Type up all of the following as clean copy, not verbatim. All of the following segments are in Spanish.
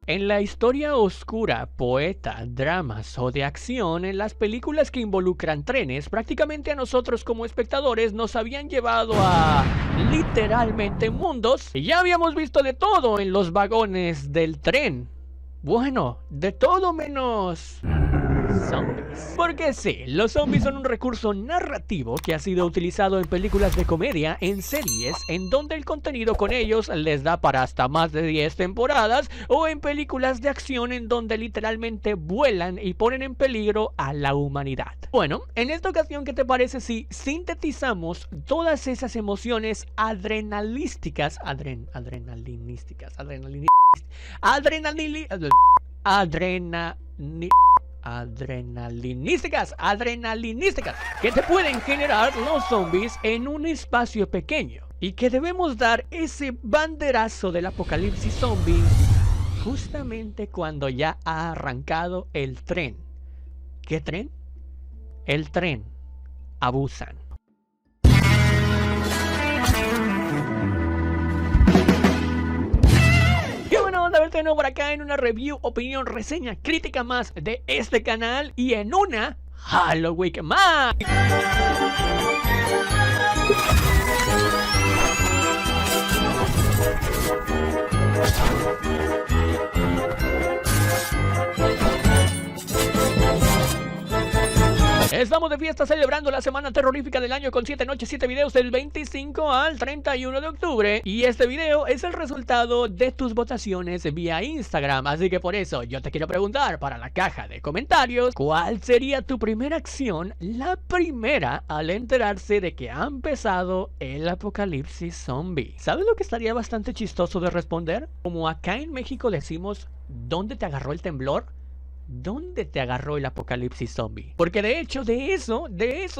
En la historia oscura, poeta, dramas o de acción, en las películas que involucran trenes, prácticamente a nosotros como espectadores nos habían llevado a literalmente mundos y ya habíamos visto de todo en los vagones del tren. Bueno, de todo menos zombies. Porque sí, los zombies son un recurso narrativo que ha sido utilizado en películas de comedia, en series, en donde el contenido con ellos les da para hasta más de 10 temporadas, o en películas de acción en donde literalmente vuelan y ponen en peligro a la humanidad. Bueno, en esta ocasión, ¿qué te parece si sintetizamos todas esas emociones adrenalísticas, adrenalinísticas, adrenalinísticas que te pueden generar los zombies en un espacio pequeño y que debemos dar ese banderazo del apocalipsis zombie justamente cuando ya ha arrancado el tren. ¿Qué tren? El tren a Busan. De verte de nuevo por acá en una review, opinión, reseña, crítica más de este canal y en una Halloween más. Estamos de fiesta celebrando la semana terrorífica del año con 7 noches, 7 videos del 25 al 31 de octubre. Y este video es el resultado de tus votaciones vía Instagram. Así que por eso yo te quiero preguntar para la caja de comentarios, ¿cuál sería tu primera acción, la primera al enterarse de que ha empezado el apocalipsis zombie? ¿Sabes lo que estaría bastante chistoso de responder? Como acá en México decimos, ¿dónde te agarró el temblor? ¿Dónde te agarró el apocalipsis zombie? Porque de hecho, de eso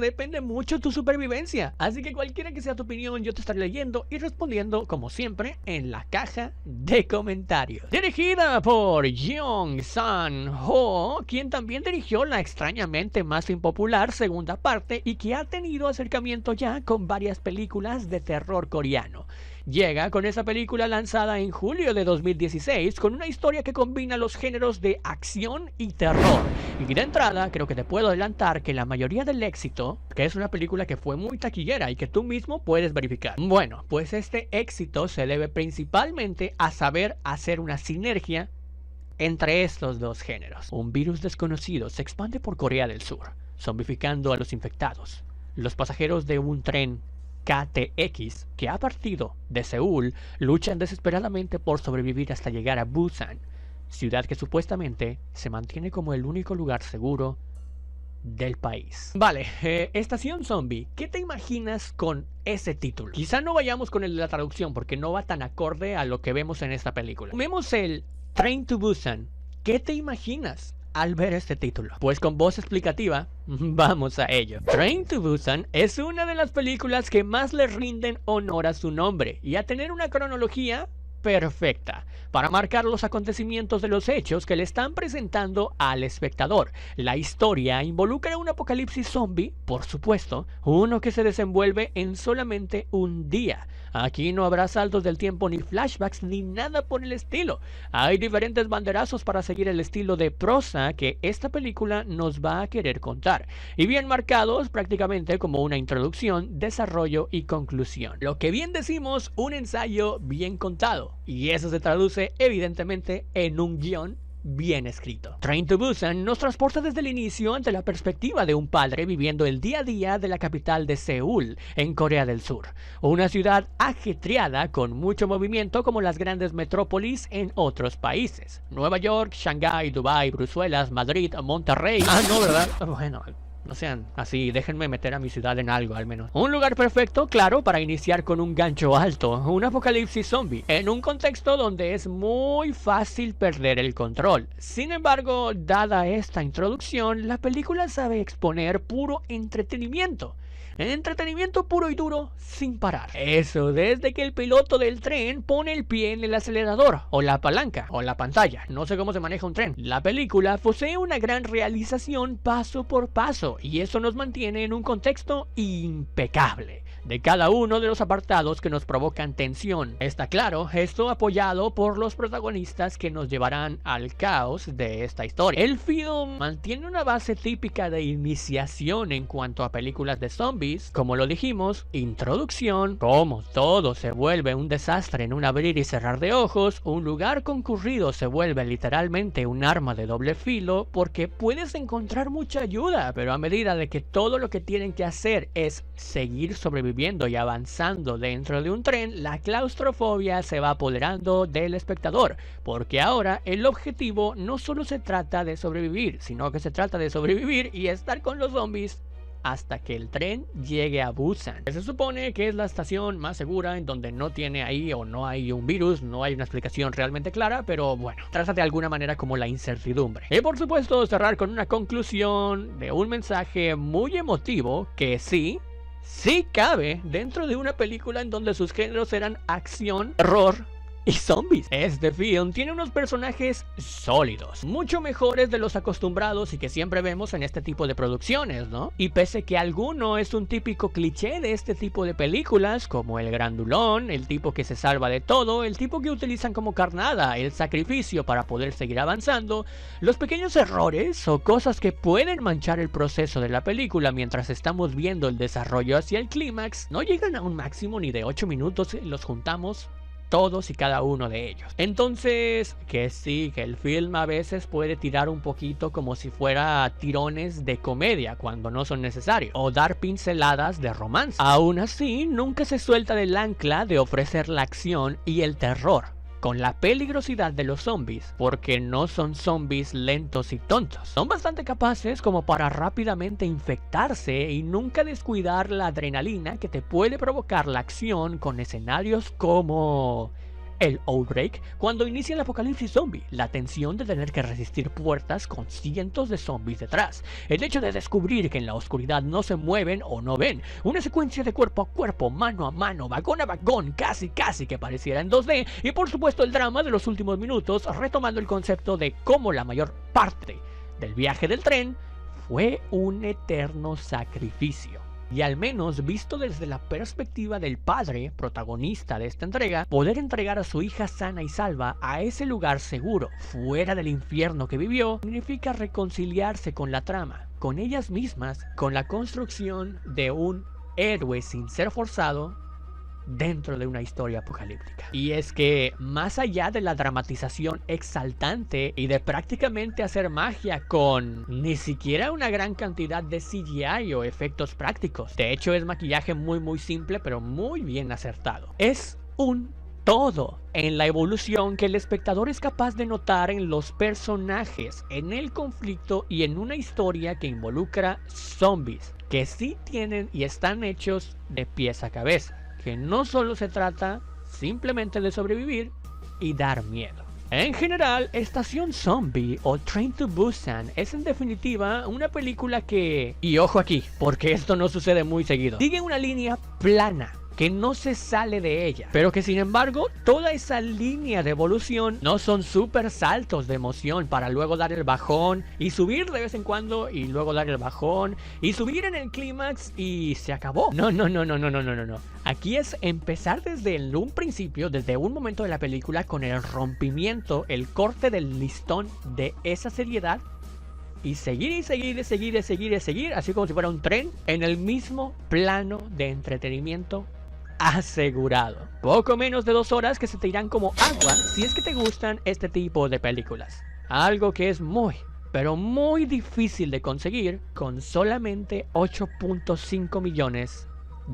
depende mucho tu supervivencia. Así que cualquiera que sea tu opinión, yo te estaré leyendo y respondiendo, como siempre, en la caja de comentarios. Dirigida por Jeong Sang-ho, quien también dirigió la extrañamente más impopular segunda parte y que ha tenido acercamiento ya con varias películas de terror coreano. Llega con esa película lanzada en julio de 2016 con una historia que combina los géneros de acción y terror. Y de entrada creo que te puedo adelantar que la mayoría del éxito, que es una película que fue muy taquillera y que tú mismo puedes verificar. Bueno, pues este éxito se debe principalmente a saber hacer una sinergia entre estos dos géneros. Un virus desconocido se expande por Corea del Sur, zombificando a los infectados. Los pasajeros de un tren KTX, que ha partido de Seúl, luchan desesperadamente por sobrevivir hasta llegar a Busan, ciudad que supuestamente se mantiene como el único lugar seguro del país. Vale, Estación Zombie, ¿qué te imaginas con ese título? Quizá no vayamos con el de la traducción porque no va tan acorde a lo que vemos en esta película. Vemos el Train to Busan. ¿Qué te imaginas al ver este título? Pues con voz explicativa, vamos a ello. Train to Busan es una de las películas que más le rinden honor a su nombre y a tener una cronología perfecta para marcar los acontecimientos de los hechos que le están presentando al espectador. La historia involucra un apocalipsis zombie, por supuesto, uno que se desenvuelve en solamente un día. Aquí no habrá saltos del tiempo ni flashbacks ni nada por el estilo. Hay diferentes banderazos para seguir el estilo de prosa que esta película nos va a querer contar, y bien marcados prácticamente como una introducción, desarrollo y conclusión. Lo que bien decimos, un ensayo bien contado, y eso se traduce evidentemente en un guión bien escrito. Train to Busan nos transporta desde el inicio ante la perspectiva de un padre viviendo el día a día de la capital de Seúl, en Corea del Sur. Una ciudad ajetreada con mucho movimiento como las grandes metrópolis en otros países. Nueva York, Shanghái, Dubái, Bruselas, Madrid, Monterrey. Ah, no, ¿verdad? Bueno, no sean así, déjenme meter a mi ciudad en algo al menos. Un lugar perfecto, claro, para iniciar con un gancho alto, un apocalipsis zombie, en un contexto donde es muy fácil perder el control. Sin embargo, dada esta introducción, la película sabe exponer puro entretenimiento. Entretenimiento puro y duro sin parar. Eso desde que el piloto del tren pone el pie en el acelerador, o la palanca, o la pantalla. No sé cómo se maneja un tren. La película posee una gran realización paso por paso, y eso nos mantiene en un contexto impecable de cada uno de los apartados que nos provocan tensión. Está claro, esto apoyado por los protagonistas que nos llevarán al caos de esta historia. El film mantiene una base típica de iniciación en cuanto a películas de zombies, como lo dijimos, introducción, cómo todo se vuelve un desastre en un abrir y cerrar de ojos, un lugar concurrido se vuelve literalmente un arma de doble filo porque puedes encontrar mucha ayuda, pero a medida de que todo lo que tienen que hacer es seguir sobreviviendo y avanzando dentro de un tren, la claustrofobia se va apoderando del espectador, porque ahora el objetivo no solo se trata de sobrevivir, sino que se trata de sobrevivir y estar con los zombies hasta que el tren llegue a Busan. Se supone que es la estación más segura en donde no tiene ahí o no hay un virus, no hay una explicación realmente clara, pero bueno, trata de alguna manera como la incertidumbre. Y por supuesto cerrar con una conclusión de un mensaje muy emotivo que sí cabe dentro de una película en donde sus géneros eran acción, terror y zombies. Este film tiene unos personajes sólidos, mucho mejores de los acostumbrados y que siempre vemos en este tipo de producciones, ¿no? Y pese que alguno es un típico cliché de este tipo de películas, como el grandulón, el tipo que se salva de todo, el tipo que utilizan como carnada, el sacrificio para poder seguir avanzando, los pequeños errores o cosas que pueden manchar el proceso de la película mientras estamos viendo el desarrollo hacia el clímax, no llegan a un máximo ni de 8 minutos y los juntamos todos y cada uno de ellos. Entonces, que sí, que el film a veces puede tirar un poquito como si fuera tirones de comedia cuando no son necesarios, o dar pinceladas de romance. Aún así, nunca se suelta del ancla de ofrecer la acción y el terror, con la peligrosidad de los zombies, porque no son zombies lentos y tontos. Son bastante capaces como para rápidamente infectarse y nunca descuidar la adrenalina que te puede provocar la acción con escenarios como el Outbreak, cuando inicia el apocalipsis zombie, la tensión de tener que resistir puertas con cientos de zombies detrás, el hecho de descubrir que en la oscuridad no se mueven o no ven, una secuencia de cuerpo a cuerpo, mano a mano, vagón a vagón, casi que pareciera en 2D, y por supuesto el drama de los últimos minutos, retomando el concepto de cómo la mayor parte del viaje del tren fue un eterno sacrificio. Y al menos visto desde la perspectiva del padre protagonista de esta entrega, poder entregar a su hija sana y salva a ese lugar seguro, fuera del infierno que vivió, significa reconciliarse con la trama, con ellas mismas, con la construcción de un héroe sin ser forzado dentro de una historia apocalíptica. Y es que más allá de la dramatización exaltante y de prácticamente hacer magia con ni siquiera una gran cantidad de CGI o efectos prácticos, de hecho es maquillaje muy simple pero muy bien acertado, es un todo en la evolución que el espectador es capaz de notar en los personajes, en el conflicto y en una historia que involucra zombies que sí tienen y están hechos de pies a cabeza, que no solo se trata simplemente de sobrevivir y dar miedo. En general, Estación Zombie o Train to Busan es en definitiva una película que, y ojo aquí, porque esto no sucede muy seguido, sigue una línea plana, que no se sale de ella, pero que sin embargo toda esa línea de evolución no son súper saltos de emoción para luego dar el bajón y subir de vez en cuando y luego dar el bajón y subir en el clímax y se acabó. No. Aquí es empezar desde un principio, desde un momento de la película, con el rompimiento, el corte del listón de esa seriedad y seguir, así como si fuera un tren en el mismo plano de entretenimiento asegurado. Poco menos de 2 horas que se te irán como agua si es que te gustan este tipo de películas. Algo que es muy, pero muy difícil de conseguir con solamente 8.5 millones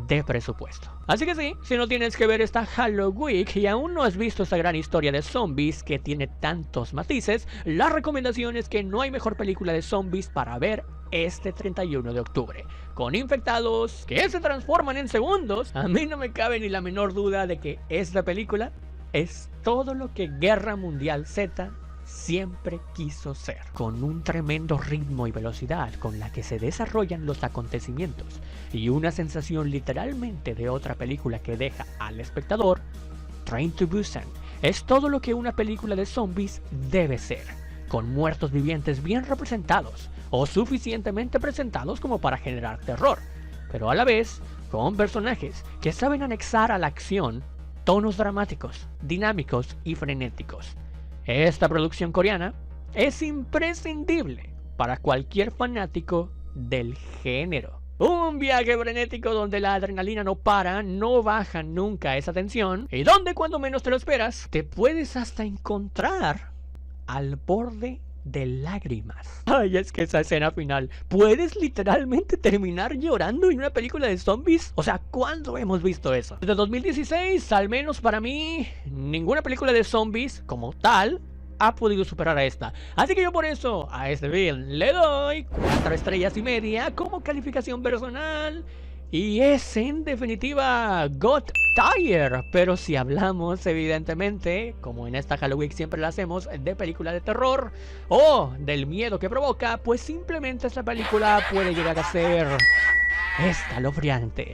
de presupuesto. Así que sí, si no tienes que ver esta Halloween y aún no has visto esta gran historia de zombies que tiene tantos matices, la recomendación es que no hay mejor película de zombies para ver este 31 de octubre. Con infectados que se transforman en segundos, a mí no me cabe ni la menor duda de que esta película es todo lo que Guerra Mundial Z siempre quiso ser, con un tremendo ritmo y velocidad con la que se desarrollan los acontecimientos y una sensación literalmente de otra película que deja al espectador. Train to Busan es todo lo que una película de zombies debe ser, con muertos vivientes bien representados o suficientemente presentados como para generar terror, pero a la vez con personajes que saben anexar a la acción tonos dramáticos, dinámicos y frenéticos. Esta producción coreana es imprescindible para cualquier fanático del género. Un viaje frenético donde la adrenalina no para, no baja nunca esa tensión y donde cuando menos te lo esperas, te puedes hasta encontrar al borde de lágrimas. Ay, es que esa escena final, puedes literalmente terminar llorando en una película de zombies. O sea, ¿cuándo hemos visto eso? Desde 2016, al menos para mí, ninguna película de zombies como tal ha podido superar a esta. Así que yo por eso a este film le doy 4 estrellas y media como calificación personal. Y es en definitiva God Tier. Pero si hablamos evidentemente, como en esta Halloween siempre lo hacemos, de película de terror o del miedo que provoca, pues simplemente esta película puede llegar a ser escalofriante.